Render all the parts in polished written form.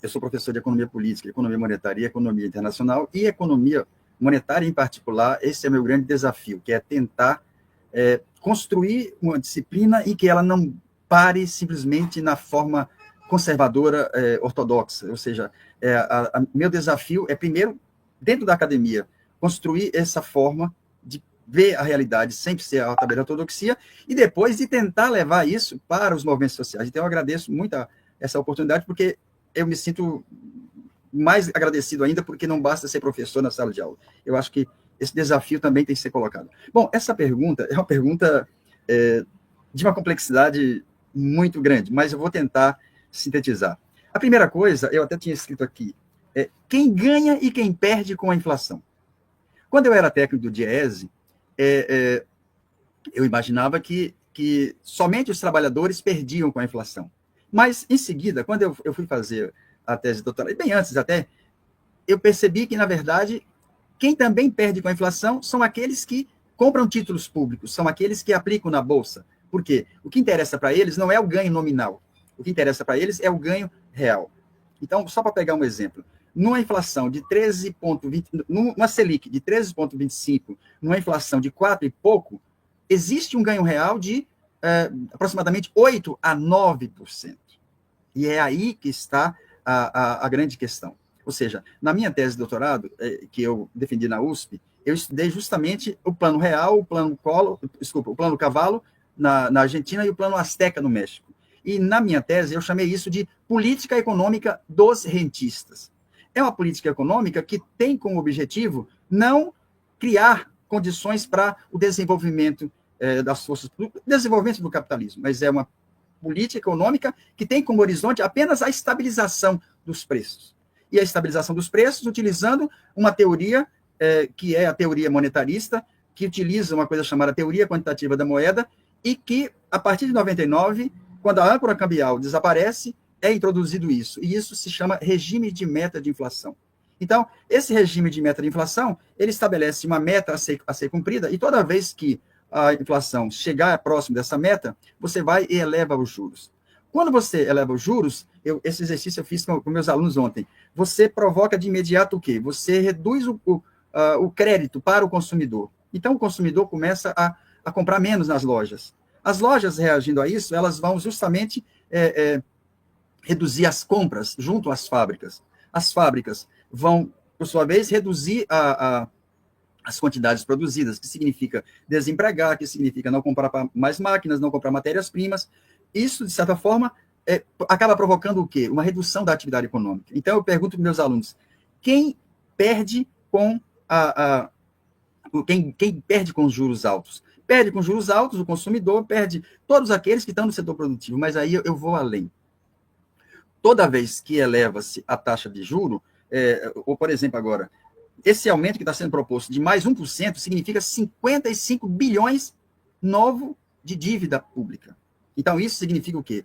eu sou professor de economia política, economia monetária e economia internacional, e economia monetária em particular. Esse é o meu grande desafio, que é tentar construir uma disciplina em que ela não pare simplesmente na forma conservadora ortodoxa, ou seja, meu desafio é, primeiro, dentro da academia, construir essa forma de ver a realidade sem ser a tabela ortodoxia, e depois de tentar levar isso para os movimentos sociais. Então, eu agradeço muito essa oportunidade, porque eu me sinto mais agradecido ainda, porque não basta ser professor na sala de aula. Eu acho que esse desafio também tem que ser colocado. Bom, essa pergunta é uma pergunta de uma complexidade muito grande, mas eu vou tentar sintetizar. A primeira coisa, eu até tinha escrito aqui, quem ganha e quem perde com a inflação. Quando eu era técnico do Diese, eu imaginava que somente os trabalhadores perdiam com a inflação. Mas, em seguida, quando eu fui fazer a tese de doutorado, bem antes até, eu percebi que, na verdade, quem também perde com a inflação são aqueles que compram títulos públicos, são aqueles que aplicam na Bolsa. Por quê? O que interessa para eles não é o ganho nominal, o que interessa para eles é o ganho real. Então, só para pegar um exemplo, numa inflação de 13,20, numa Selic de 13,25, numa inflação de 4 e pouco, existe um ganho real de aproximadamente 8 a 9%. E é aí que está a grande questão. Ou seja, na minha tese de doutorado, que eu defendi na USP, eu estudei justamente o plano real, o plano Cavalo na Argentina e o plano Azteca no México. E na minha tese eu chamei isso de política econômica dos rentistas. É uma política econômica que tem como objetivo não criar condições para o desenvolvimento das forças, desenvolvimento do capitalismo, mas é uma política econômica que tem como horizonte apenas a estabilização dos preços. E a estabilização dos preços utilizando uma teoria que é a teoria monetarista, que utiliza uma coisa chamada teoria quantitativa da moeda, e que, a partir de 99, quando a âncora cambial desaparece, é introduzido isso. E isso se chama regime de meta de inflação. Então, esse regime de meta de inflação, ele estabelece uma meta a ser cumprida, e toda vez que a inflação chegar próximo dessa meta, você vai e eleva os juros. Quando você eleva os juros, esse exercício eu fiz com meus alunos ontem, você provoca de imediato o quê? Você reduz o crédito para o consumidor. Então, o consumidor começa a comprar menos nas lojas. As lojas, reagindo a isso, elas vão justamente reduzir as compras junto às fábricas. As fábricas vão, por sua vez, reduzir as quantidades produzidas, que significa desempregar, que significa não comprar mais máquinas, não comprar matérias-primas. Isso, de certa forma, acaba provocando o quê? Uma redução da atividade econômica. Então, eu pergunto para meus alunos, quem perde com quem perde com os juros altos? Perde com juros altos o consumidor, perde todos aqueles que estão no setor produtivo, mas aí eu vou além. Toda vez que eleva-se a taxa de juro, ou, por exemplo, agora, esse aumento que está sendo proposto de mais 1% significa 55 bilhões novo de dívida pública. Então, isso significa o quê?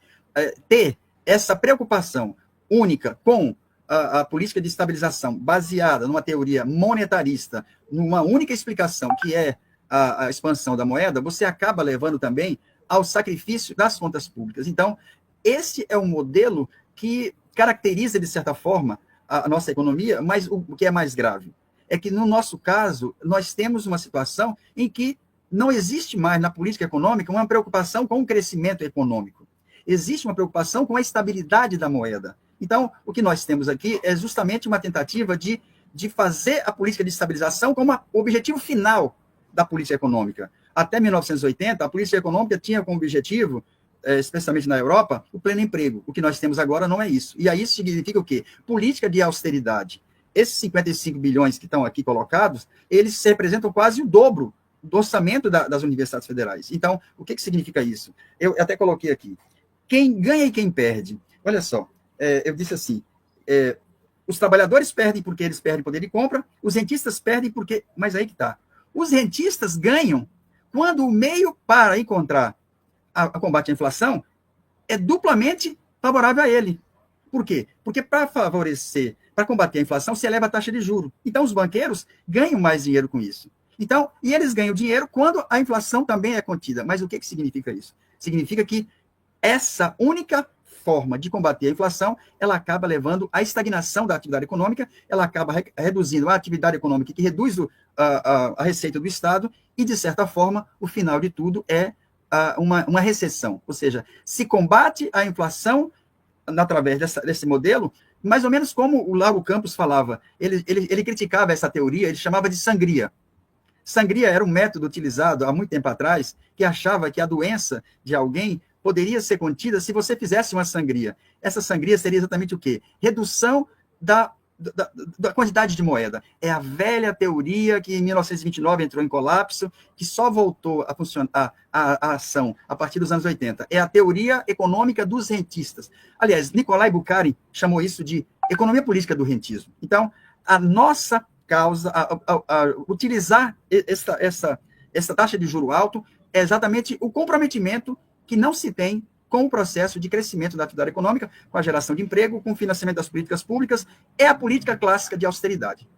Ter essa preocupação única com a política de estabilização baseada numa teoria monetarista, numa única explicação, que é a expansão da moeda, você acaba levando também ao sacrifício das contas públicas. Então, esse é um modelo que caracteriza, de certa forma, a nossa economia, mas o que é mais grave é que, no nosso caso, nós temos uma situação em que não existe mais na política econômica uma preocupação com o crescimento econômico. Existe uma preocupação com a estabilidade da moeda. Então, o que nós temos aqui é justamente uma tentativa de fazer a política de estabilização como o objetivo final da política econômica. Até 1980, a política econômica tinha como objetivo, especialmente na Europa, o pleno emprego. O que nós temos agora não é isso. E aí isso significa o quê? Política de austeridade. Esses 55 bilhões que estão aqui colocados, eles representam quase o dobro do orçamento das universidades federais. Então, o que significa isso? Eu até coloquei aqui. Quem ganha e quem perde. Olha só, eu disse assim, os trabalhadores perdem porque eles perdem poder de compra, os rentistas perdem porque... Mas aí que está. Os rentistas ganham quando o meio para encontrar a combate à inflação é duplamente favorável a ele. Por quê? Porque para combater a inflação, se eleva a taxa de juros. Então, os banqueiros ganham mais dinheiro com isso. Então, e eles ganham dinheiro quando a inflação também é contida. Mas o que significa isso? Significa que essa única forma de combater a inflação, ela acaba levando à estagnação da atividade econômica, ela acaba reduzindo a atividade econômica, que reduz a receita do Estado, e, de certa forma, o final de tudo é uma recessão. Ou seja, se combate a inflação através desse modelo, mais ou menos como o Lago Campos falava, ele criticava essa teoria, ele chamava de sangria. Sangria era um método utilizado há muito tempo atrás, que achava que a doença de alguém poderia ser contida se você fizesse uma sangria. Essa sangria seria exatamente o quê? Redução da quantidade de moeda. É a velha teoria que em 1929 entrou em colapso, que só voltou a funcionar a ação a partir dos anos 80. É a teoria econômica dos rentistas. Aliás, Nicolai Bukharin chamou isso de economia política do rentismo. Então, a nossa causa, utilizar essa taxa de juro alto é exatamente o comprometimento que não se tem com o processo de crescimento da atividade econômica, com a geração de emprego, com o financiamento das políticas públicas, é a política clássica de austeridade.